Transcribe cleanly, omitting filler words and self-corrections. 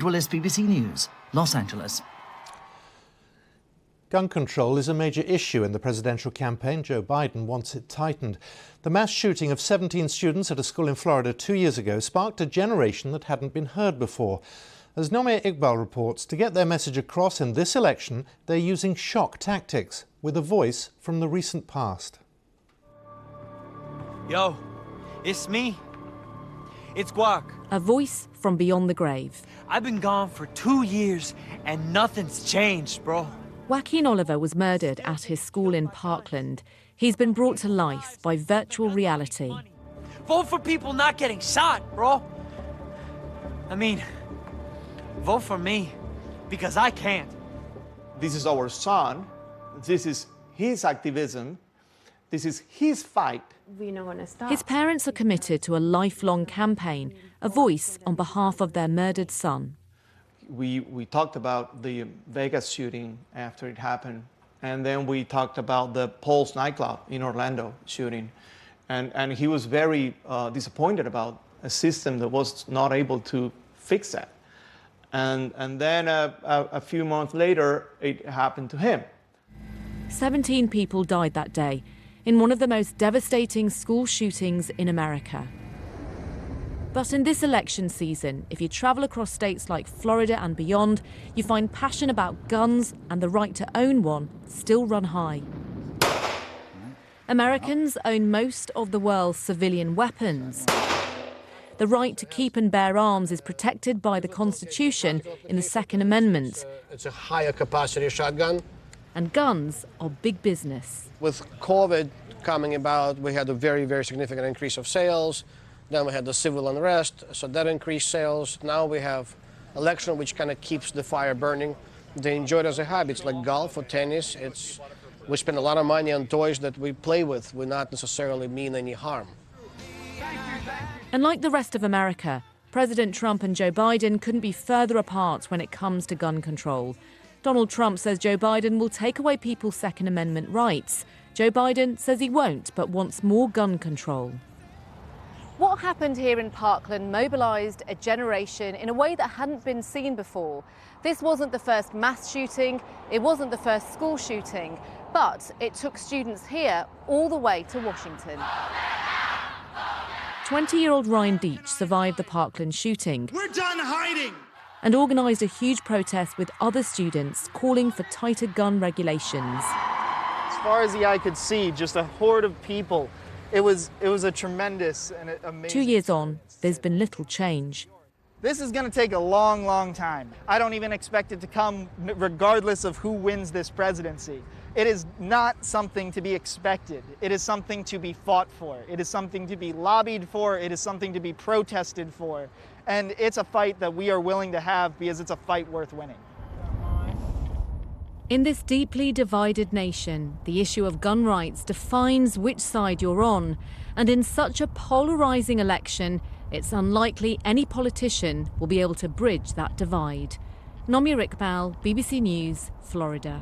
Willis, BBC News, Los Angeles. Gun control is a major issue in the presidential campaign. Joe Biden wants it tightened. The mass shooting of 17 students at a school in Florida 2 years ago sparked a generation that hadn't been heard before. As Nomi Iqbal reports, to get their message across in this election, they're using shock tactics with a voice from the recent past. Yo, it's me. It's Guac. A voice from beyond the grave. I've been gone for 2 years and nothing's changed, bro. Joaquin Oliver was murdered at his school in Parkland. He's been brought to life by virtual reality. Vote for people not getting shot, bro. I mean, vote for me because I can't. This is our son. This is his activism. This is his fight. We're not gonna stop. His parents are committed to a lifelong campaign, a voice on behalf of their murdered son. We talked about the Vegas shooting after it happened, and then we talked about the Pulse nightclub in Orlando shooting, and he was very disappointed about a system that was not able to fix that. And then a few months later, it happened to him. 17 people died that day in one of the most devastating school shootings in America. But in this election season, if you travel across states like Florida and beyond, you find passion about guns and the right to own one still run high. Americans own most of the world's civilian weapons. The right to keep and bear arms is protected by the Constitution in the Second Amendment. It's a higher capacity shotgun. And guns are big business. With COVID coming about, we had a very, very significant increase of sales. Then we had the civil unrest, so that increased sales. Now we have election, which kind of keeps the fire burning. They enjoy it as a hobby. It's like golf or tennis. We spend a lot of money on toys that we play with. We not necessarily mean any harm. And like the rest of America, President Trump and Joe Biden couldn't be further apart when it comes to gun control. Donald Trump says Joe Biden will take away people's Second Amendment rights. Joe Biden says he won't, but wants more gun control. What happened here in Parkland mobilised a generation in a way that hadn't been seen before. This wasn't the first mass shooting, it wasn't the first school shooting, but it took students here all the way to Washington. 20-year-old Ryan Deach survived the Parkland shooting. We're done hiding! And organised a huge protest with other students calling for tighter gun regulations. As far as the eye could see, just a horde of people. It was a tremendous and amazing... 2 years on, there's been little change. This is going to take a long, long time. I don't even expect it to come regardless of who wins this presidency. It is not something to be expected. It is something to be fought for. It is something to be lobbied for. It is something to be protested for. And it's a fight that we are willing to have because it's a fight worth winning. In this deeply divided nation, the issue of gun rights defines which side you're on. And in such a polarising election, it's unlikely any politician will be able to bridge that divide. Nomi Iqbal, BBC News, Florida.